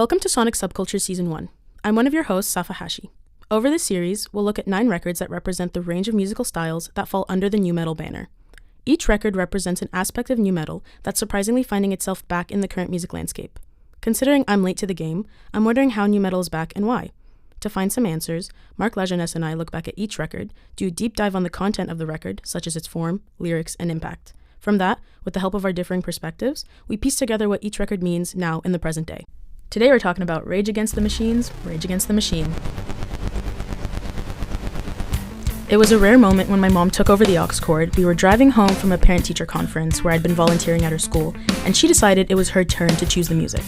Welcome to Sonic Subcultures Season 1. I'm one of your hosts, Safa Hachi. Over this series, we'll look at 9 records that represent the range of musical styles that fall under the nu metal banner. Each record represents an aspect of nu metal that's surprisingly finding itself back in the current music landscape. Considering I'm late to the game, I'm wondering how nu metal is back and why. To find some answers, Marc, Lajeunesse, and I look back at each record, do a deep dive on the content of the record, such as its form, lyrics, and impact. From that, with the help of our differing perspectives, we piece together what each record means now in the present day. Today we're talking about Rage Against the Machine's Rage Against the Machine. It was a rare moment when my mom took over the aux cord. We were driving home from a parent-teacher conference where I'd been volunteering at her school, and she decided it was her turn to choose the music.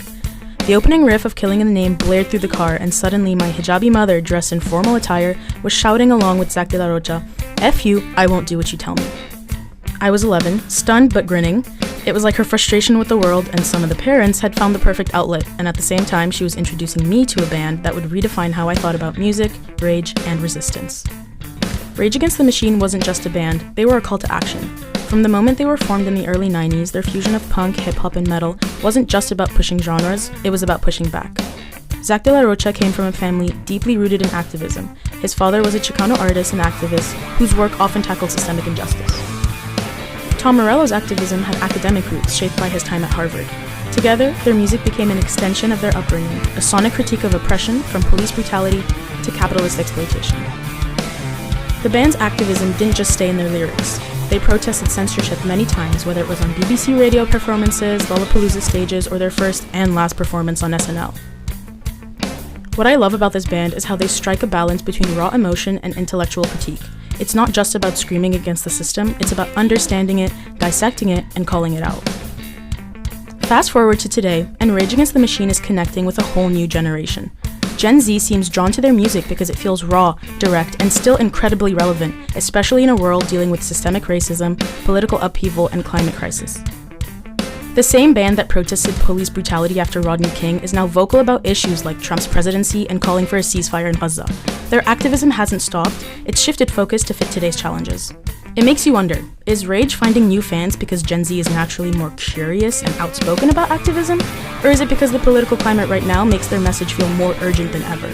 The opening riff of Killing in the Name blared through the car, and suddenly my hijabi mother, dressed in formal attire, was shouting along with Zack de la Rocha, "F you, I won't do what you tell me." I was 11, stunned but grinning. It was like her frustration with the world and some of the parents had found the perfect outlet, and at the same time she was introducing me to a band that would redefine how I thought about music, rage, and resistance. Rage Against the Machine wasn't just a band, they were a call to action. From the moment they were formed in the early 90s, their fusion of punk, hip-hop, and metal wasn't just about pushing genres, it was about pushing back. Zack de la Rocha came from a family deeply rooted in activism. His father was a Chicano artist and activist whose work often tackled systemic injustice. Tom Morello's activism had academic roots shaped by his time at Harvard. Together, their music became an extension of their upbringing, a sonic critique of oppression from police brutality to capitalist exploitation. The band's activism didn't just stay in their lyrics. They protested censorship many times, whether it was on BBC radio performances, Lollapalooza stages, or their first and last performance on SNL. What I love about this band is how they strike a balance between raw emotion and intellectual critique. It's not just about screaming against the system, it's about understanding it, dissecting it, and calling it out. Fast forward to today, and Rage Against the Machine is connecting with a whole new generation. Gen Z seems drawn to their music because it feels raw, direct, and still incredibly relevant, especially in a world dealing with systemic racism, political upheaval, and climate crisis. The same band that protested police brutality after Rodney King is now vocal about issues like Trump's presidency and calling for a ceasefire in Gaza. Their activism hasn't stopped, it's shifted focus to fit today's challenges. It makes you wonder, is Rage finding new fans because Gen Z is naturally more curious and outspoken about activism? Or is it because the political climate right now makes their message feel more urgent than ever?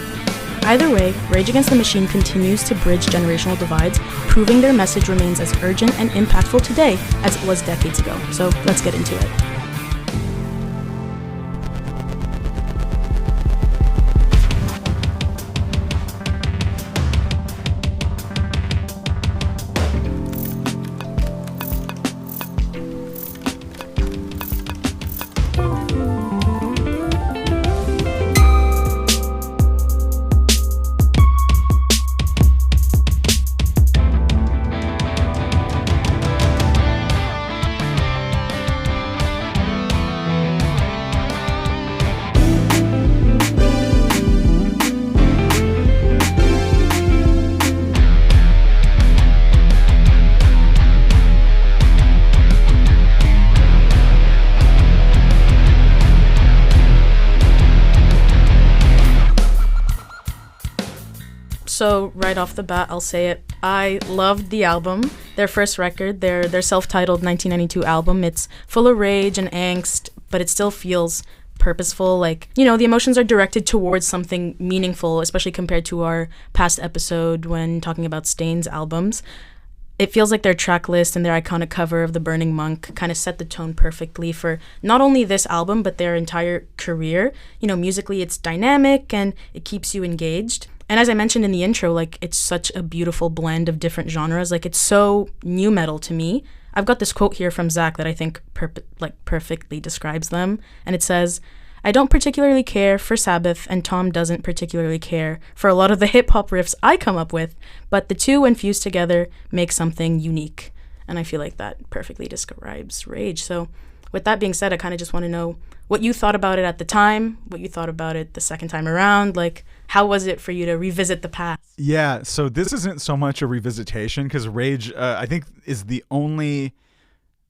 Either way, Rage Against the Machine continues to bridge generational divides, proving their message remains as urgent and impactful today as it was decades ago. So let's get into it. So right off the bat, I'll say it. I loved the album, their first record, their self-titled 1992 album. It's full of rage and angst, but it still feels purposeful. Like, the emotions are directed towards something meaningful, especially compared to our past episode when talking about Stain's albums. It feels like their track list and their iconic cover of The Burning Monk kind of set the tone perfectly for not only this album, but their entire career. Musically, it's dynamic and it keeps you engaged. And as I mentioned in the intro, it's such a beautiful blend of different genres. It's so nu metal to me. I've got this quote here from Zack that I think perfectly describes them. And it says, "I don't particularly care for Sabbath, and Tom doesn't particularly care for a lot of the hip-hop riffs I come up with, but the two, when fused together, make something unique." And I feel like that perfectly describes Rage. So with that being said, I kind of just want to know what you thought about it at the time, what you thought about it the second time around. How was it for you to revisit the past? Yeah, so this isn't so much a revisitation because Rage, I think, is the only...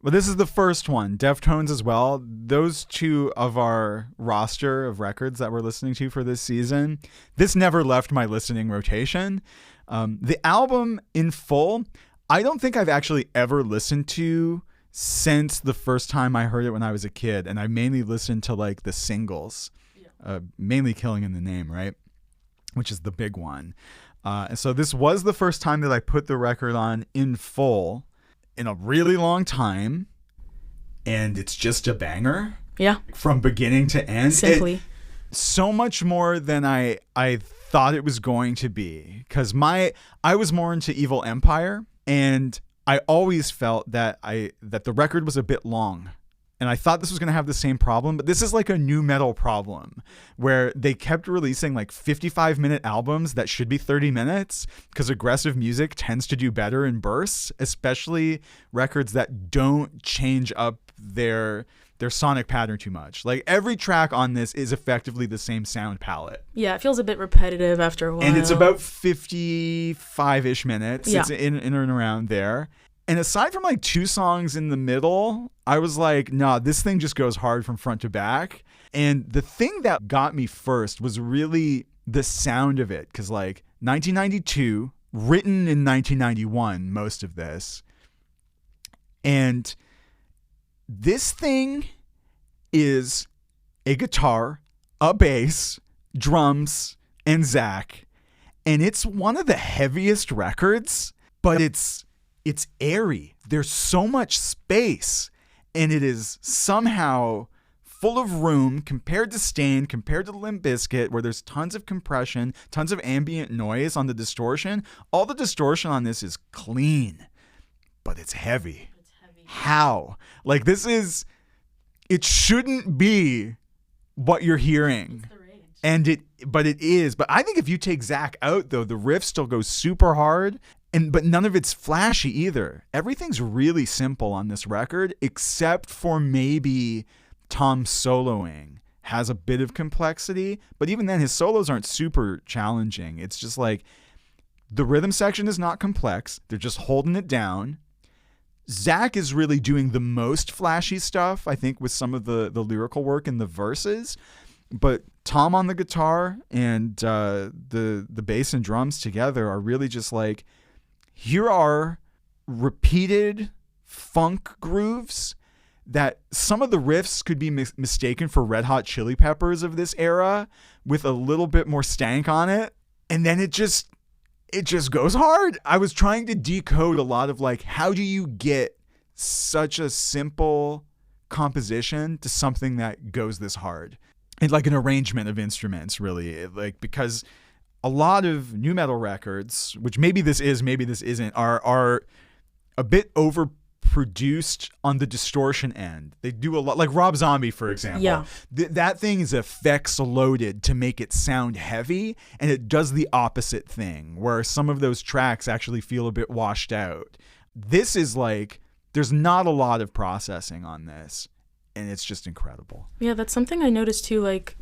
Well, this is the first one. Deftones as well. Those two of our roster of records that we're listening to for this season, this never left my listening rotation. The album in full, I don't think I've actually ever listened to since the first time I heard it when I was a kid, and I mainly listened to the singles. mainly Killing in the Name, right? Which is the big one. And so this was the first time that I put the record on in full in a really long time. And it's just a banger. Yeah. From beginning to end. Simply. So much more than I thought it was going to be. Because I was more into Evil Empire. And I always felt that the record was a bit long. And I thought this was going to have the same problem, but this is like a new metal problem where they kept releasing like 55-minute albums that should be 30 minutes because aggressive music tends to do better in bursts, especially records that don't change up their sonic pattern too much. Like every track on this is effectively the same sound palette. Yeah, it feels a bit repetitive after a while. And it's about 55-ish minutes. Yeah. It's in and around there. And aside from like 2 songs in the middle, I was like, nah, this thing just goes hard from front to back. And the thing that got me first was really the sound of it. Because like 1992, written in 1991, most of this. And this thing is a guitar, a bass, drums, and Zach. And it's one of the heaviest records, but it's airy. There's so much space, and it is somehow full of room compared to Stain, compared to Limp Bizkit, where there's tons of compression, tons of ambient noise on the distortion. All the distortion on this is clean, but it's heavy. How? Like it shouldn't be what you're hearing. But it is. But I think if you take Zach out, though, the riff still goes super hard. But none of it's flashy either. Everything's really simple on this record, except for maybe Tom soloing has a bit of complexity. But even then, his solos aren't super challenging. It's just like the rhythm section is not complex. They're just holding it down. Zach is really doing the most flashy stuff, I think, with some of the lyrical work in the verses. But Tom on the guitar and the bass and drums together are really just like, here are repeated funk grooves that some of the riffs could be mistaken for Red Hot Chili Peppers of this era with a little bit more stank on it. And then it just goes hard. I was trying to decode a lot of like, how do you get such a simple composition to something that goes this hard? And like an arrangement of instruments, really, like, because a lot of nu metal records, which maybe this is, maybe this isn't, are a bit overproduced on the distortion end. They do a lot, like Rob Zombie, for example. Yeah. That thing is effects loaded to make it sound heavy, and it does the opposite thing, where some of those tracks actually feel a bit washed out. This is like, there's not a lot of processing on this, and it's just incredible. Yeah, that's something I noticed too. Like,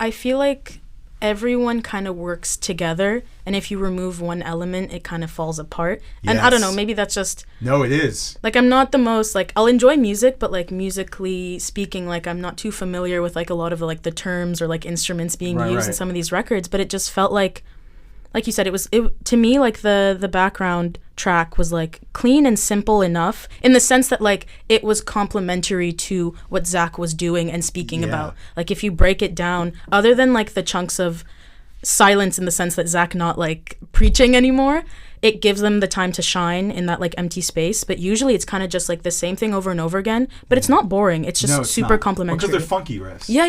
I feel like everyone kind of works together, and if you remove one element, it kind of falls apart. Yes. And I don't know, maybe that's just... No, it is. Like, I'm not the most, like, I'll enjoy music, but, like, musically speaking, like, I'm not too familiar with, like, a lot of, like, the terms or, like, instruments being used in some of these records, but it just felt like you said, it to me, like, the background track was, like, clean and simple enough in the sense that, like, it was complementary to what Zach was doing and speaking about. Like, if you break it down, other than, like, the chunks of silence in the sense that Zach not, like, preaching anymore, it gives them the time to shine in that, like, empty space. But usually it's kind of just, like, the same thing over and over again. But it's not boring. It's just super complimentary. Because they're funky riffs. Yeah.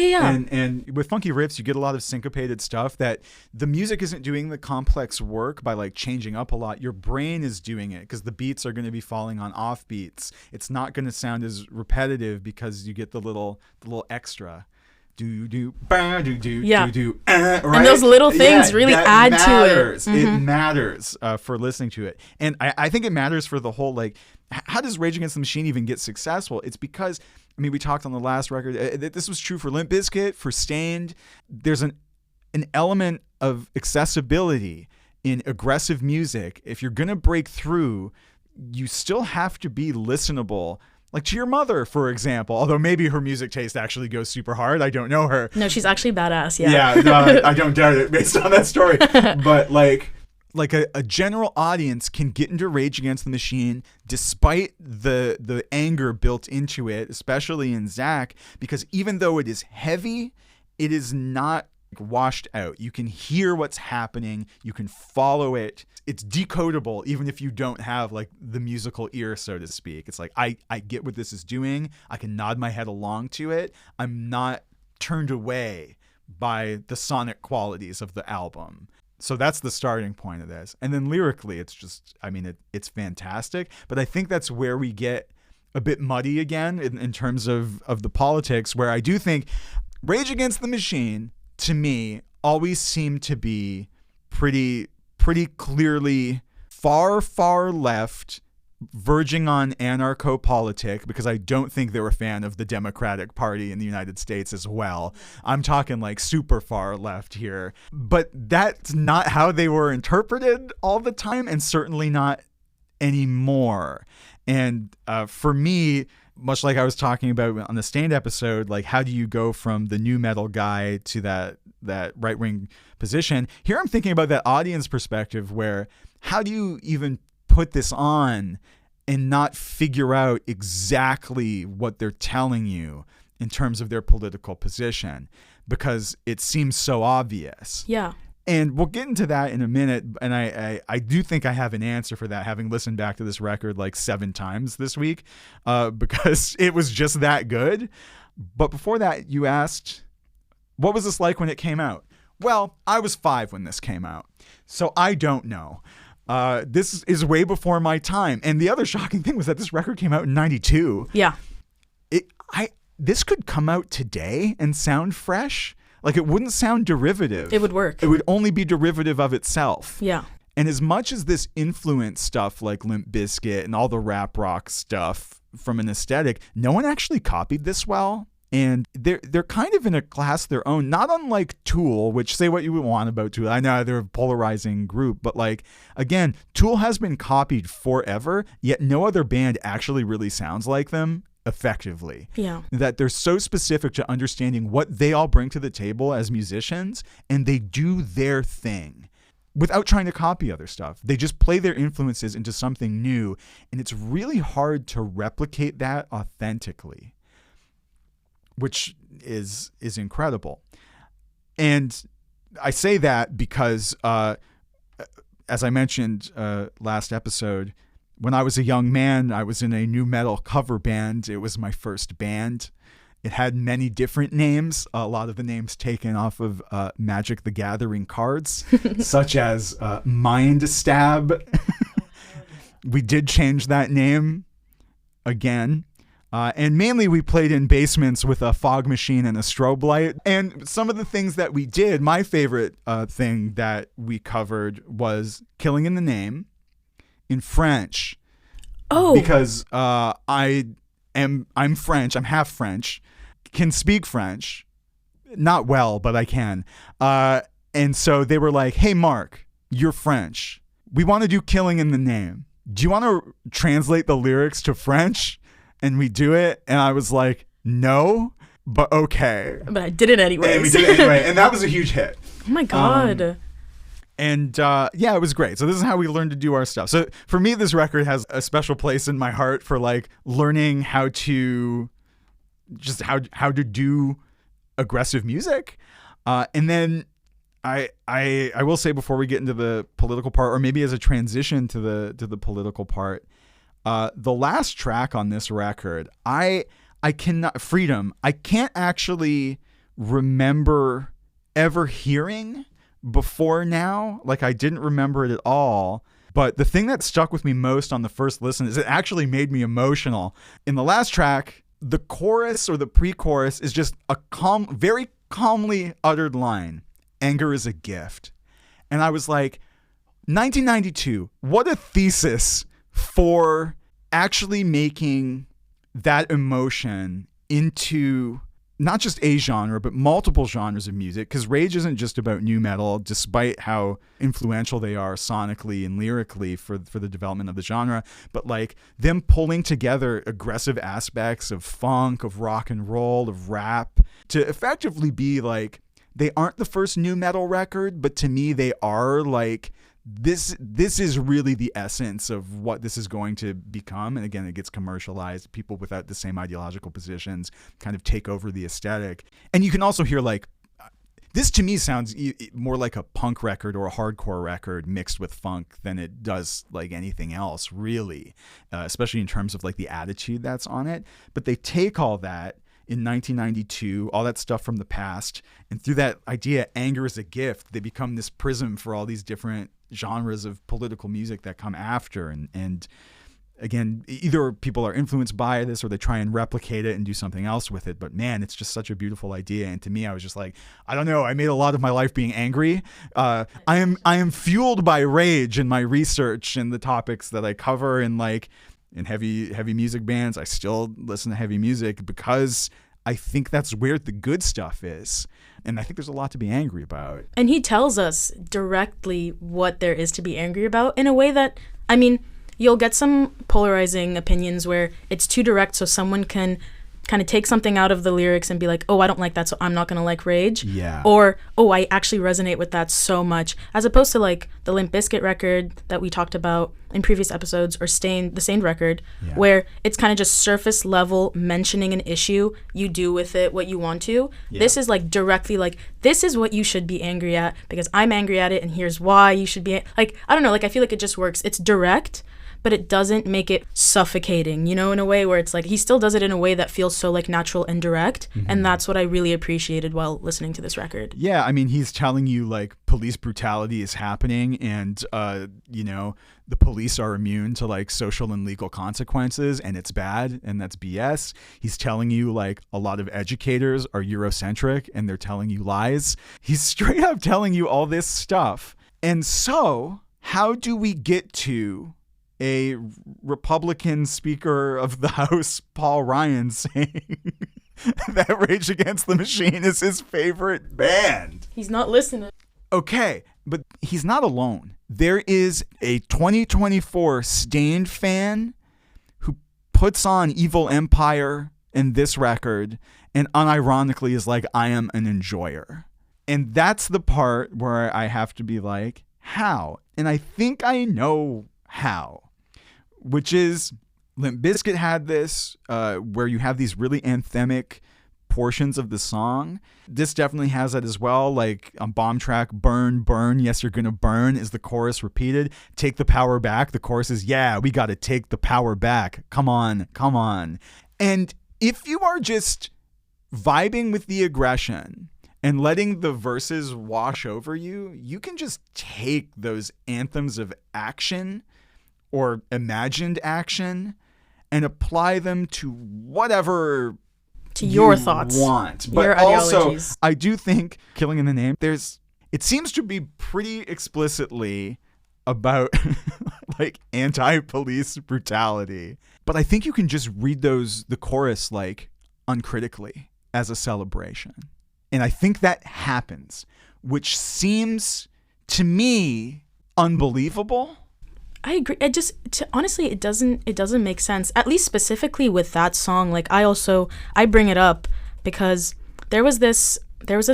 And with funky riffs, you get a lot of syncopated stuff that the music isn't doing the complex work by, like, changing up a lot. Your brain is doing it because the beats are going to be falling on off beats. It's not going to sound as repetitive because you get the little extra. Right? And those little things really add matters. to it. It matters for listening to it. And I think it matters for the whole, like, how does Rage Against the Machine even get successful? It's because, I mean, we talked on the last record, this was true for Limp Bizkit, for Stained. There's an element of accessibility in aggressive music. If you're going to break through, you still have to be listenable. Like to your mother, for example, although maybe her music taste actually goes super hard. I don't know her. No, she's actually badass, yeah. Yeah, no, I don't doubt it based on that story. But like a general audience can get into Rage Against the Machine despite the anger built into it, especially in Zach, because even though it is heavy it is not washed out. You can hear what's happening. You can follow it. It's decodable even if you don't have like the musical ear, so to speak. It's like, I get what this is doing. I can nod my head along to it. I'm not turned away by the sonic qualities of the album. So that's the starting point of this. And then lyrically, it's just, I mean, it's fantastic. But I think that's where we get a bit muddy again in terms of the politics, where I do think Rage Against the Machine, to me, always seemed to be pretty clearly far left, verging on anarcho-politic, because I don't think they're a fan of the Democratic Party in the United States as well. I'm talking like super far left here. But that's not how they were interpreted all the time, and certainly not anymore. And for me, much like I was talking about on the Stained episode, like how do you go from the new metal guy to that right-wing position? Here I'm thinking about that audience perspective, where how do you even put this on and not figure out exactly what they're telling you in terms of their political position, because it seems so obvious. Yeah. And we'll get into that in a minute. And I do think I have an answer for that, having listened back to this record like 7 times this week, because it was just that good. But before that, you asked, what was this like when it came out? Well, I was 5 when this came out, so I don't know. This is way before my time. And the other shocking thing was that this record came out in 92. Yeah. This could come out today and sound fresh. Like, it wouldn't sound derivative. It would work. It would only be derivative of itself. Yeah. And as much as this influenced stuff like Limp Bizkit and all the rap rock stuff from an aesthetic, no one actually copied this well. And they're kind of in a class their own, not unlike Tool, which, say what you would want about Tool. I know they're a polarizing group, but like, again, Tool has been copied forever, yet no other band actually really sounds like them effectively. Yeah. That they're so specific to understanding what they all bring to the table as musicians, and they do their thing without trying to copy other stuff. They just play their influences into something new, and it's really hard to replicate that authentically, which is incredible. And I say that because, as I mentioned last episode, when I was a young man, I was in a nu metal cover band. It was my first band. It had many different names, a lot of the names taken off of Magic the Gathering cards, such as Mind Stab. We did change that name again. And mainly we played in basements with a fog machine and a strobe light. And some of the things that we did, my favorite thing that we covered was Killing in the Name in French. Oh. Because I'm French. I'm half French. Can speak French. Not well, but I can. And so they were like, hey, Marc, you're French. We want to do Killing in the Name. Do you want to translate the lyrics to French? And we do it. And I was like, no, but okay. But I did it anyway. And we did it anyway. And that was a huge hit. Oh my God. Yeah, it was great. So this is how we learned to do our stuff. So for me, this record has a special place in my heart for like learning how to do aggressive music. And then I will say, before we get into the political part, or maybe as a transition to the political part, the last track on this record, I cannot, Freedom, I can't actually remember ever hearing before now. Like, I didn't remember it at all. But the thing that stuck with me most on the first listen is it actually made me emotional. In the last track, the chorus or the pre-chorus is just a very calmly uttered line. Anger is a gift. And I was like, 1992, what a thesis for actually making that emotion into not just a genre, but multiple genres of music. Because Rage isn't just about nu metal, despite how influential they are sonically and lyrically for the development of the genre. But like them pulling together aggressive aspects of funk, of rock and roll, of rap, to effectively be like, they aren't the first nu metal record, but to me they are. Like, this is really the essence of what this is going to become. And again, it gets commercialized. People without the same ideological positions kind of take over the aesthetic. And you can also hear like This to me sounds more like a punk record or a hardcore record mixed with funk than it does like anything else, really, especially in terms of like the attitude that's on it. But they take all that in 1992, all that stuff from the past, and through that idea, anger is a gift, they become this prism for all these different genres of political music that come after. And again, either people are influenced by this or they try and replicate it and do something else with it. But man, it's just such a beautiful idea. And to me, I was just like, I don't know. I made a lot of my life being angry. I am fueled by rage in my research and the topics that I cover. And like in heavy music bands, I still listen to heavy music because I think that's where the good stuff is. And I think there's a lot to be angry about. And he tells us directly what there is to be angry about in a way that, I mean, you'll get some polarizing opinions where it's too direct, so someone can kind of take something out of the lyrics and be like, oh, I don't like that, so I'm not going to like Rage. Yeah. Or, oh, I actually resonate with that so much. As opposed to like the Limp Bizkit record that we talked about in previous episodes, or the Stained record, where it's kind of just surface level mentioning an issue. You do with it what you want to. Yeah. This is like directly like, this is what you should be angry at because I'm angry at it and here's why you should be. Like, I don't know, like I feel like it just works. It's direct, but it doesn't make it suffocating, you know, in a way where it's like he still does it in a way that feels so like natural and direct. Mm-hmm. And that's what I really appreciated while listening to this record. Yeah, I mean, he's telling you like police brutality is happening and, you know, the police are immune to like social and legal consequences and it's bad and that's BS. He's telling you like a lot of educators are Eurocentric and they're telling you lies. He's straight up telling you all this stuff. And so how do we get to a Republican Speaker of the House, Paul Ryan, saying that Rage Against the Machine is his favorite band? He's not listening. Okay, but he's not alone. There is a 2024 Stained fan who puts on Evil Empire in this record and unironically is like, I am an enjoyer. And that's the part where I have to be like, how? And I think I know how. Which is Limp Bizkit had this where you have these really anthemic portions of the song. This definitely has that as well. Like on Bomb Track, burn, burn, yes, you're gonna burn is the chorus repeated. Take the power back. The chorus is, yeah, we gotta take the power back. Come on, come on. And if you are just vibing with the aggression and letting the verses wash over you, you can just take those anthems of action or imagined action and apply them to whatever to your thoughts want. But your also I do think Killing in the Name, it seems to be pretty explicitly about like anti-police brutality. But I think you can just read the chorus like uncritically as a celebration. And I think that happens, which seems to me unbelievable. I agree. Honestly, it doesn't make sense. At least specifically with that song. Like I bring it up because there was this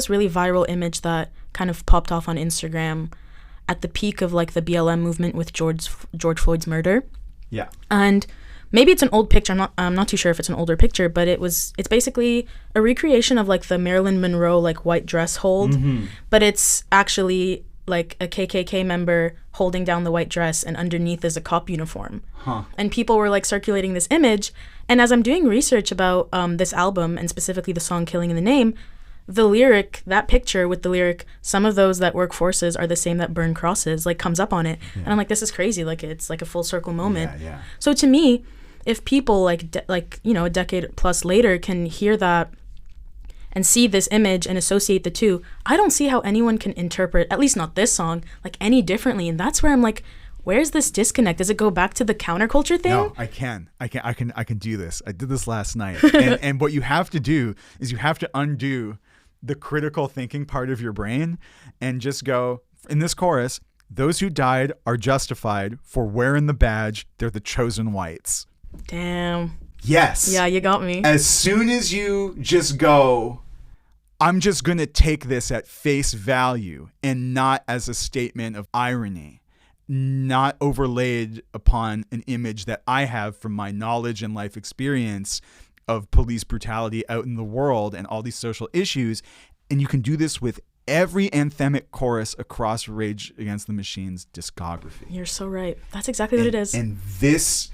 really viral image that kind of popped off on Instagram at the peak of like the BLM movement with George Floyd's murder. Yeah. And maybe it's an old picture. I'm not too sure if it's an older picture, but it's basically a recreation of like the Marilyn Monroe like white dress hold, mm-hmm. but it's actually like a KKK member holding down the white dress and underneath is a cop uniform. Huh. And people were like circulating this image. And as I'm doing research about this album and specifically the song Killing in the Name, the lyric, that picture with the lyric, some of those that work forces are the same that burn crosses, like comes up on it. Yeah. And I'm like, this is crazy. Like it's like a full circle moment. Yeah. So to me, if people like a decade plus later can hear that and see this image and associate the two, I don't see how anyone can interpret, at least not this song, like any differently. And that's where I'm like, where's this disconnect? Does it go back to the counterculture thing? No, I can do this. I did this last night. and what you have to do is you have to undo the critical thinking part of your brain and just go, in this chorus, those who died are justified for wearing the badge. They're the chosen whites. Damn. Yes. Yeah, you got me. As soon as you just go, I'm just going to take this at face value and not as a statement of irony, not overlaid upon an image that I have from my knowledge and life experience of police brutality out in the world and all these social issues. And you can do this with every anthemic chorus across Rage Against the Machine's discography. You're so right. That's exactly what it is. And this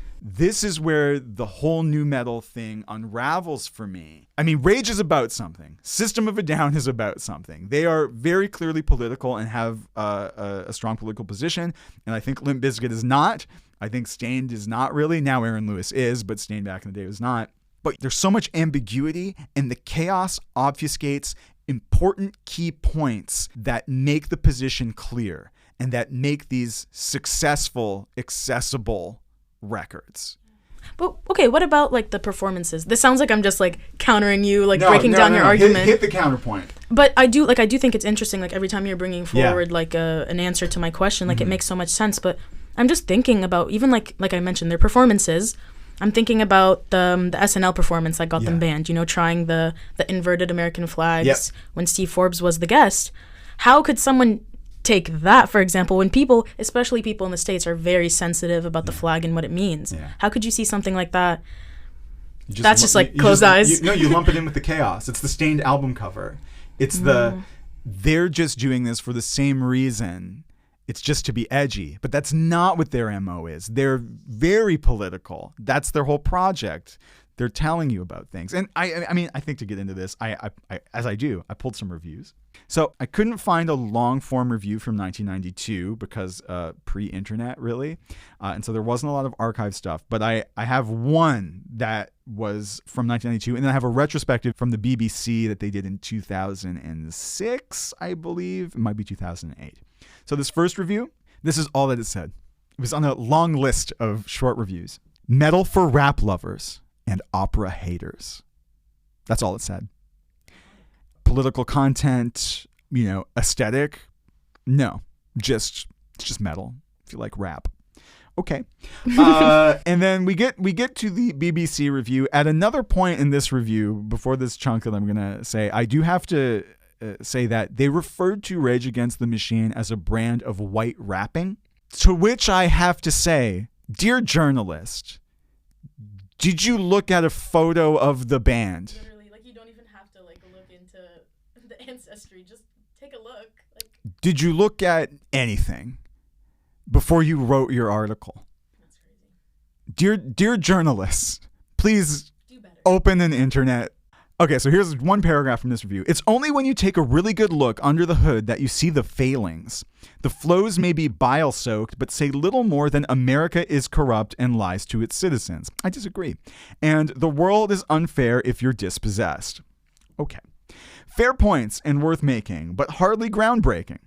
is where the whole nu metal thing unravels for me. I mean, Rage is about something. System of a Down is about something. They are very clearly political and have a strong political position. And I think Limp Bizkit is not. I think Stained is not really. Now Aaron Lewis is, but Stained back in the day was not. But there's so much ambiguity, and the chaos obfuscates important key points that make the position clear and that make these successful, accessible records. But okay, what about like the performances? This sounds like I'm just like countering you, like breaking down your argument. Hit the counterpoint. But I do think it's interesting. Like every time you're bringing forward like an answer to my question, like it makes so much sense. But I'm just thinking about even like I mentioned their performances. I'm thinking about the SNL performance that got them banned. You know, trying the inverted American flags when Steve Forbes was the guest. How could someone take that, for example, when people, especially people in the States, are very sensitive about the flag and what it means? Yeah. How could you see something like that? That's just like closed eyes. You lump it in with the chaos. It's the Stained album cover. It's they're just doing this for the same reason. It's just to be edgy. But that's not what their MO is. They're very political. That's their whole project. They're telling you about things. And I mean, I think to get into this, I pulled some reviews. So I couldn't find a long form review from 1992 because pre-internet really. And so there wasn't a lot of archive stuff, but I have one that was from 1992. And then I have a retrospective from the BBC that they did in 2006, I believe. It might be 2008. So this first review, this is all that it said. It was on a long list of short reviews. Metal for rap lovers and opera haters. That's all it said. Political content, aesthetic. No, it's just metal. If you like rap. Okay. And then we get to the BBC review. At another point in this review, before this chunk that I'm going to say, I do have to say that they referred to Rage Against the Machine as a brand of white rapping, to which I have to say, dear journalist, did you look at a photo of the band? Literally, like you don't even have to like look into the ancestry. Just take a look. Like, did you look at anything before you wrote your article? That's crazy. Dear journalists, please do better. Open an internet. Okay, so here's one paragraph from this review. It's only when you take a really good look under the hood that you see the failings. The flows may be bile-soaked, but say little more than America is corrupt and lies to its citizens. I disagree. And the world is unfair if you're dispossessed. Okay. Fair points and worth making, but hardly groundbreaking.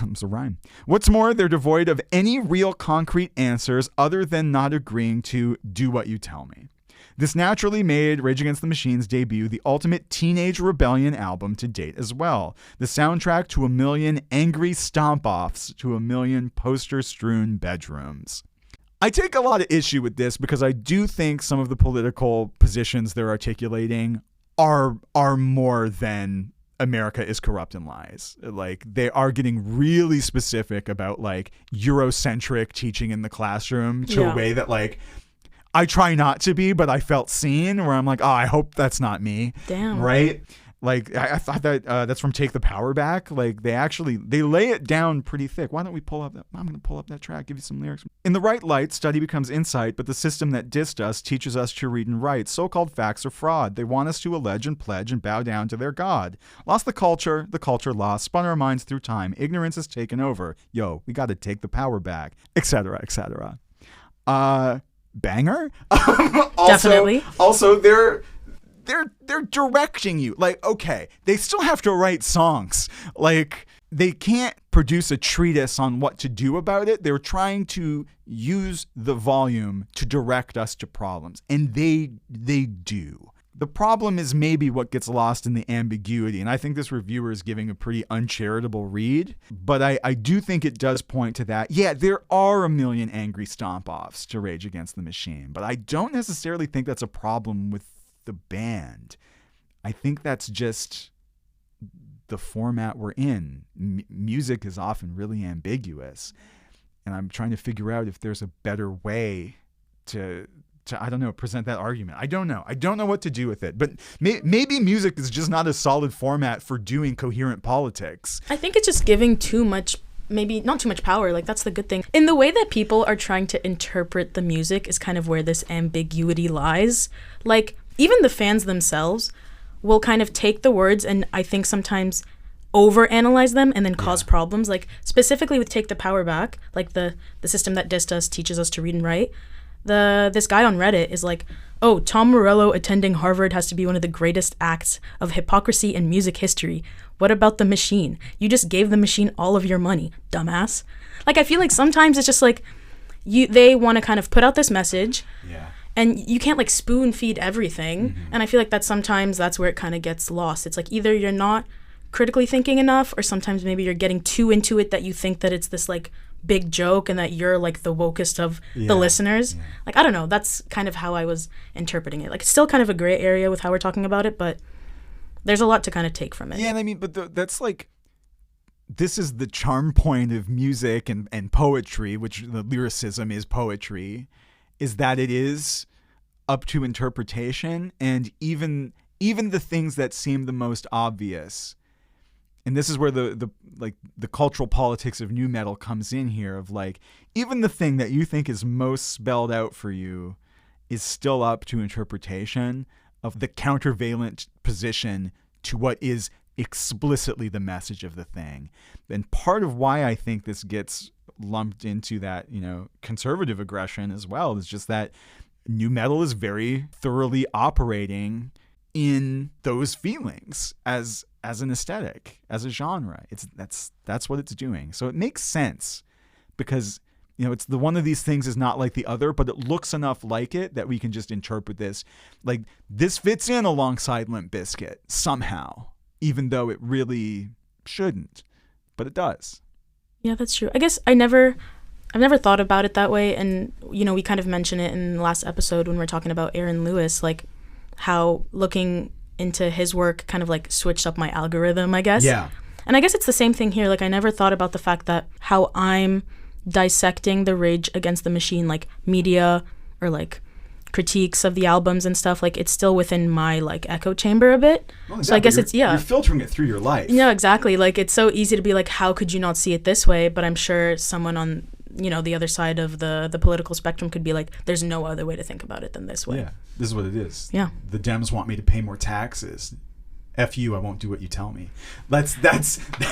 It's a rhyme. What's more, they're devoid of any real concrete answers other than not agreeing to do what you tell me. This naturally made Rage Against the Machine's debut the ultimate teenage rebellion album to date as well. The soundtrack to 1 million angry stomp-offs to 1 million poster-strewn bedrooms. I take a lot of issue with this because I do think some of the political positions they're articulating are more than America is corrupt and lies. Like, they are getting really specific about like Eurocentric teaching in the classroom to a way that like I try not to be, but I felt seen where I'm like, oh, I hope that's not me. Damn. Right? Like, I thought that that's from Take the Power Back. Like, they lay it down pretty thick. Why don't we pull up that? I'm going to pull up that track, give you some lyrics. In the right light, study becomes insight, but the system that dissed us teaches us to read and write. So-called facts are fraud. They want us to allege and pledge and bow down to their God. Lost the culture lost, spun our minds through time. Ignorance has taken over. Yo, we got to take the power back, etc., etc. Banger. Definitely. Also, they're directing you. Like, okay, they still have to write songs. Like, they can't produce a treatise on what to do about it. They're trying to use the volume to direct us to problems, and they do. The problem is maybe what gets lost in the ambiguity, and I think this reviewer is giving a pretty uncharitable read, but I do think it does point to that. Yeah, there are 1 million angry stomp-offs to Rage Against the Machine, but I don't necessarily think that's a problem with the band. I think that's just the format we're in. Music is often really ambiguous, and I'm trying to figure out if there's a better way to I don't know, present that argument. I don't know what to do with it. But maybe music is just not a solid format for doing coherent politics. I think it's just giving too much, maybe not too much power. Like, that's the good thing. In the way that people are trying to interpret the music is kind of where this ambiguity lies. Like, even the fans themselves will kind of take the words and I think sometimes overanalyze them and then cause problems. Like, specifically with Take the Power Back, like the system that dissed us teaches us to read and write. This guy on Reddit is like, oh, Tom Morello attending Harvard has to be one of the greatest acts of hypocrisy in music history. What about the machine? You just gave the machine all of your money, dumbass. Like, I feel like sometimes it's just like they want to kind of put out this message. Yeah. And you can't like spoon feed everything. And I feel like that sometimes that's where it kind of gets lost. It's like either you're not critically thinking enough, or sometimes maybe you're getting too into it that you think that it's this like big joke and that you're like the wokest of the listeners. Yeah. Like, I don't know. That's kind of how I was interpreting it. Like, it's still kind of a gray area with how we're talking about it, but there's a lot to kind of take from it. Yeah, and I mean, but that's like, this is the charm point of music and poetry, which the lyricism is poetry, is that it is up to interpretation, and even the things that seem the most obvious. And this is where the cultural politics of nu metal comes in here, of like, even the thing that you think is most spelled out for you is still up to interpretation of the countervailant position to what is explicitly the message of the thing. And part of why I think this gets lumped into that, conservative aggression as well, is just that nu metal is very thoroughly operating in those feelings as an aesthetic, as a genre. That's what it's doing. So it makes sense, because it's the one of these things is not like the other, but it looks enough like it that we can just interpret this like this fits in alongside Limp Bizkit somehow, even though it really shouldn't, but it does. Yeah, that's true. I guess I've never thought about it that way, and we kind of mentioned it in the last episode when we were talking about Aaron Lewis, like how looking into his work kind of like switched up my algorithm, I guess. Yeah. And I guess it's the same thing here. Like, I never thought about the fact that how I'm dissecting the Rage Against the Machine, like media or like critiques of the albums and stuff, like it's still within my like echo chamber a bit. Well, exactly. So I guess you're filtering it through your life. Yeah, exactly. Like, it's so easy to be like, how could you not see it this way? But I'm sure someone on the other side of the political spectrum could be like, there's no other way to think about it than this way. Yeah, this is what it is. Yeah. The Dems want me to pay more taxes. F you, I won't do what you tell me. That's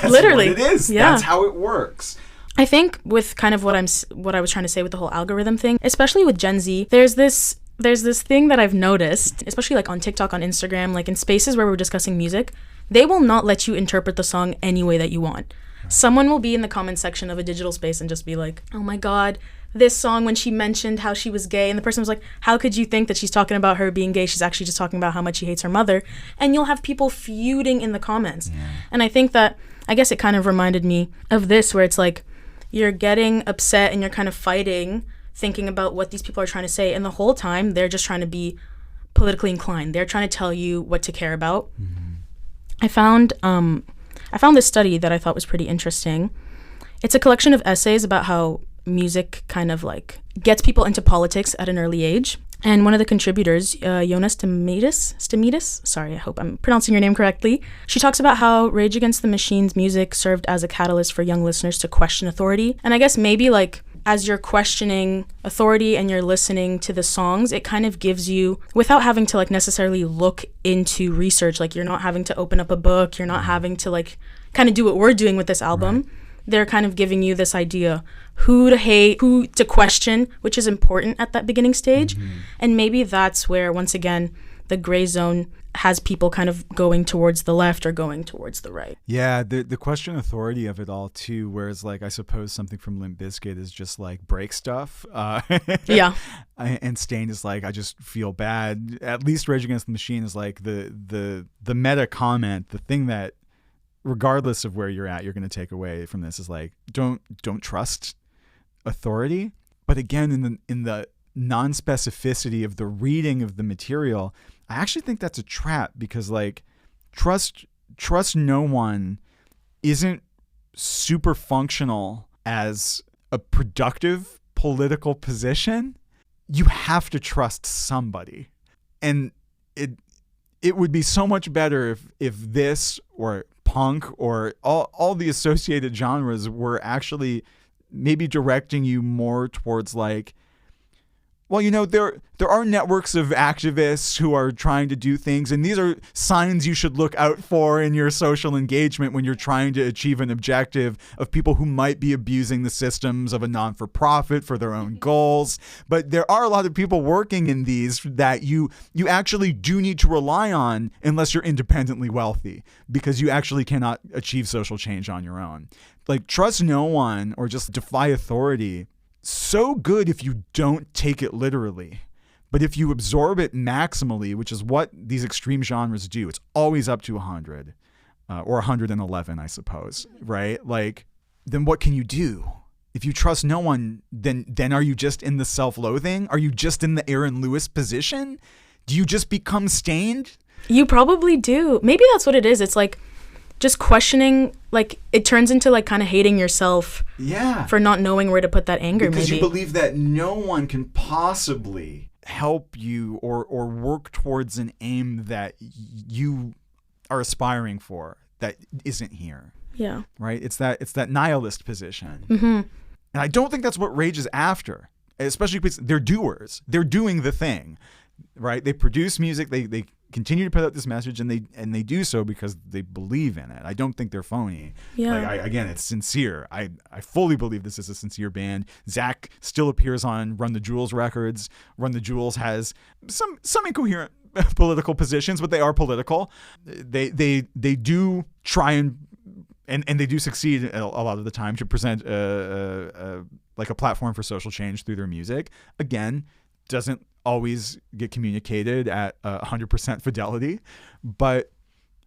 literally what it is. Yeah. That's how it works. I think with kind of what I was trying to say with the whole algorithm thing, especially with Gen Z, there's this thing that I've noticed, especially like on TikTok, on Instagram, like in spaces where we're discussing music, they will not let you interpret the song any way that you want. Someone will be in the comment section of a digital space and just be like, oh my God, this song when she mentioned how she was gay, and the person was like, how could you think that she's talking about her being gay? She's actually just talking about how much she hates her mother. And you'll have people feuding in the comments. Yeah. And I think that, I guess it kind of reminded me of this, where it's like, you're getting upset and you're kind of fighting, thinking about what these people are trying to say. And the whole time, they're just trying to be politically inclined. They're trying to tell you what to care about. Mm-hmm. I found this study that I thought was pretty interesting. It's a collection of essays about how music kind of like gets people into politics at an early age. And one of the contributors, Lajeunesse Stamidis, sorry, I hope I'm pronouncing your name correctly. She talks about how Rage Against the Machine's music served as a catalyst for young listeners to question authority. And I guess maybe like as you're questioning authority and you're listening to the songs, it kind of gives you, without having to like necessarily look into research, like you're not having to open up a book, you're not having to like kind of do what we're doing with this album. Right. They're kind of giving you this idea who to hate, who to question, which is important at that beginning stage. Mm-hmm. And maybe that's where, once again, the gray zone has people kind of going towards the left or going towards the right. Yeah, the question authority of it all too, whereas like I suppose something from Limp Bizkit is just like break stuff. Yeah. And Stain is like, I just feel bad. At least Rage Against the Machine is like the meta comment, the thing that regardless of where you're at, you're going to take away from this is like, don't trust authority. But again, in the non-specificity of the reading of the material, I actually think that's a trap, because like trust no one isn't super functional as a productive political position. you have to trust somebody. And it would be so much better if this or punk or all the associated genres were actually maybe directing you more towards like, well, you know, there are networks of activists who are trying to do things, and these are signs you should look out for in your social engagement when you're trying to achieve an objective of people who might be abusing the systems of a non-for-profit for their own goals. But there are a lot of people working in these that you actually do need to rely on unless you're independently wealthy, because you actually cannot achieve social change on your own. Like, trust no one or just defy authority. So good if you don't take it literally, but if you absorb it maximally, which is what these extreme genres do, it's always up to 100 or 111, I suppose, right? Like, then what can you do? If you trust no one, then are you just in the self-loathing? Are you just in the Aaron Lewis position? Do you just become stained? You probably do. Maybe that's what it is. It's like just questioning, like, it turns into like kind of hating yourself for not knowing where to put that anger. Because maybe you believe that no one can possibly help you or work towards an aim that you are aspiring for that isn't here. Yeah. Right? It's that nihilist position. Mm-hmm. And I don't think that's what Rage is after, especially because they're doers. They're doing the thing, right? They produce music. They continue to put out this message, and they do so because they believe in it. I don't think they're phony. Yeah. Like, again, it's sincere. I fully believe this is a sincere band. Zach still appears on Run the Jewels records. Run the Jewels has some incoherent political positions, but they are political. They do try and they do succeed a lot of the time to present like a platform for social change through their music. Again, doesn't always get communicated at 100% fidelity, but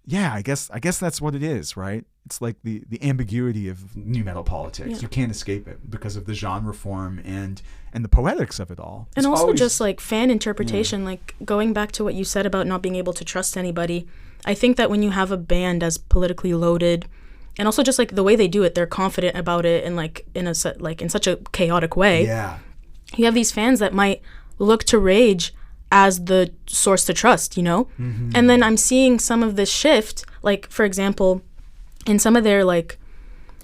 yeah, I guess that's what it is, right? It's like the ambiguity of new metal politics. Yeah. You can't escape it because of the genre form and the poetics of it all. And also just like fan interpretation, like going back to what you said about not being able to trust anybody. I think that when you have a band as politically loaded, and also just like the way they do it, they're confident about it, and like in such a chaotic way. Yeah, you have these fans that might look to Rage as the source to trust, you know? Mm-hmm. And then I'm seeing some of this shift, like, for example, in some of their, like,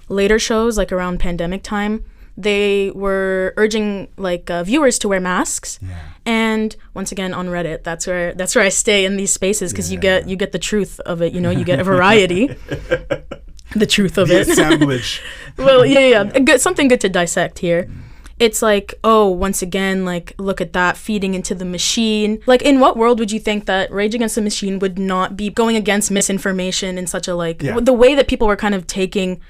later shows, like, around pandemic time, they were urging, like, viewers to wear masks. Yeah. And once again, on Reddit, that's where I stay in these spaces, because you get the truth of it, you know? You get a variety. The truth of it. Assemblage. Well, yeah. Something good to dissect here. It's like, oh, once again, like, look at that, feeding into the machine. Like, in what world would you think that Rage Against the Machine would not be going against misinformation in such a, like, the way that people were kind of taking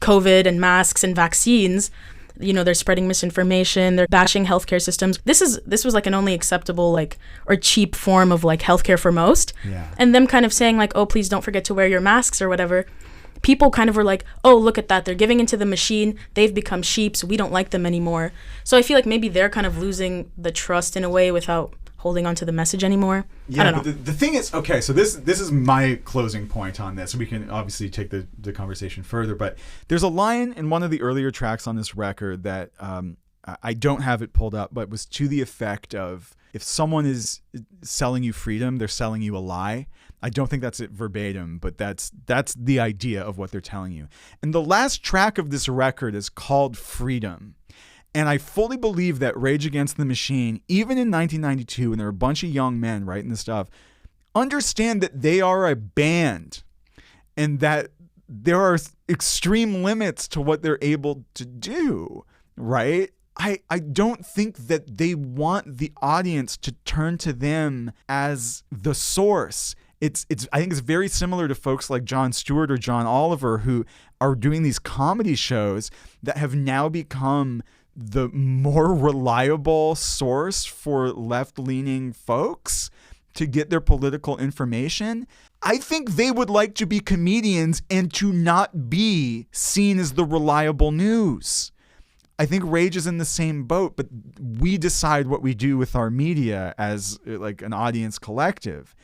COVID and masks and vaccines, you know, they're spreading misinformation, they're bashing healthcare systems. This was like an only acceptable, like, or cheap form of, like, healthcare for most. Yeah. And them kind of saying, like, oh, please don't forget to wear your masks or whatever. People kind of were like, oh, look at that. They're giving into the machine. They've become sheep, so we don't like them anymore. So I feel like maybe they're kind of losing the trust in a way without holding on to the message anymore. Yeah, I don't know. But the thing is, okay, so this is my closing point on this. We can obviously take the conversation further, but there's a line in one of the earlier tracks on this record that I don't have it pulled up, but was to the effect of, if someone is selling you freedom, they're selling you a lie. I don't think that's it verbatim, but that's the idea of what they're telling you. And the last track of this record is called Freedom. And I fully believe that Rage Against the Machine, even in 1992, when there were a bunch of young men writing this stuff, understand that they are a band and that there are extreme limits to what they're able to do, right? I don't think that they want the audience to turn to them as the source. I think it's very similar to folks like Jon Stewart or John Oliver, who are doing these comedy shows that have now become the more reliable source for left-leaning folks to get their political information. I think they would like to be comedians and to not be seen as the reliable news. I think Rage is in the same boat, but we decide what we do with our media as like an audience collective.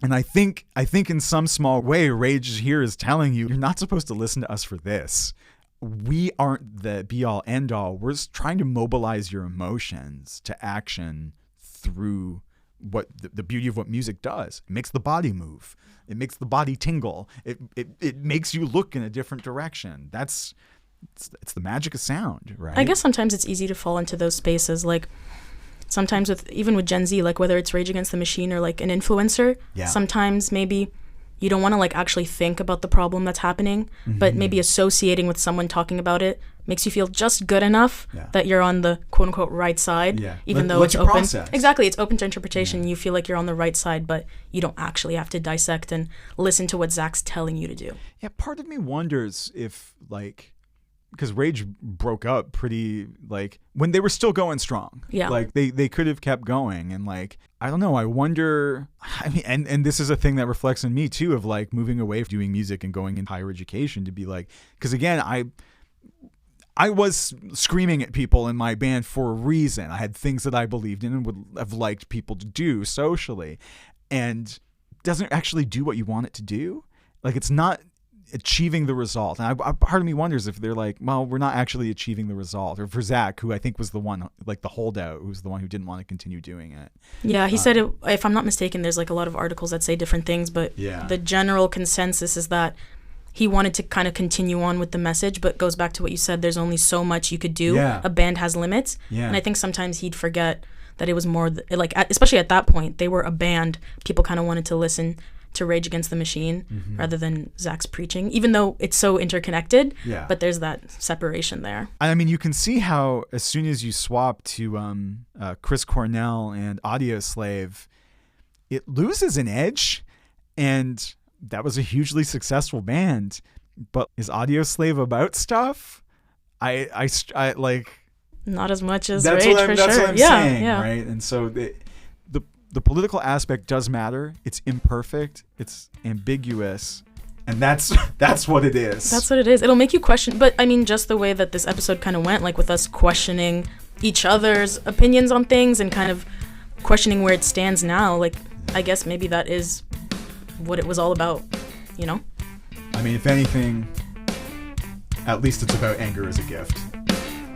And I think in some small way, Rage here is telling you, you're not supposed to listen to us for this. we aren't the be all end all. We're just trying to mobilize your emotions to action through what the beauty of what music does. It makes the body move. It makes the body tingle. It makes you look in a different direction. It's the magic of sound, right? I guess sometimes it's easy to fall into those spaces. Like sometimes even with Gen Z, like whether it's Rage Against the Machine or like an influencer, sometimes maybe you don't want to like actually think about the problem that's happening, but maybe associating with someone talking about it makes you feel just good enough that you're on the quote unquote right side, even though it's open. Process. Exactly. It's open to interpretation. You feel like you're on the right side, but you don't actually have to dissect and listen to what Zach's telling you to do. Yeah. Part of me wonders if like, because Rage broke up pretty, like, when they were still going strong. Yeah. Like, they could have kept going. And, like, I don't know. I wonder, I mean, and this is a thing that reflects on me, too, of, like, moving away from doing music and going into higher education to be, like, because, again, I was screaming at people in my band for a reason. I had things that I believed in and would have liked people to do socially. And doesn't actually do what you want it to do. Like, it's not achieving the result. And part of me wonders if they're like, well, we're not actually achieving the result. Or for Zach, who I think was the one, like the holdout, who's the one who didn't want to continue doing it. Yeah, he said, if I'm not mistaken, there's like a lot of articles that say different things, but the general consensus is that he wanted to kind of continue on with the message, but goes back to what you said, there's only so much you could do. A band has limits. And I think sometimes he'd forget that it was more, like, especially at that point, they were a band. People kind of wanted to listen to Rage Against the Machine rather than Zach's preaching, even though it's so interconnected, but there's that separation there. I mean, you can see how as soon as you swap to Chris Cornell and Audio Slave, it loses an edge, and that was a hugely successful band. But is Audio Slave about stuff? I like not as much as Rage, for sure. That's what I'm saying, right? And so the political aspect does matter. It's imperfect. It's ambiguous. And that's what it is. That's what it is. It'll make you question. But, I mean, just the way that this episode kind of went, like with us questioning each other's opinions on things and kind of questioning where it stands now, like, I guess maybe that is what it was all about, you know? I mean, if anything, at least it's about anger as a gift.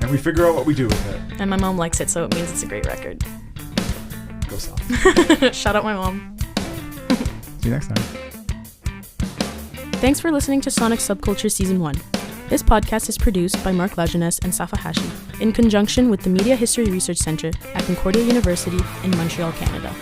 And we figure out what we do with it. And my mom likes it, so it means it's a great record. Go Safa. Shout out my mom. See you next time. Thanks for listening to Sonic Subculture Season 1. This podcast is produced by Marc Lajeunesse and Safa Hachi in conjunction with the Media History Research Center at Concordia University in Montreal, Canada.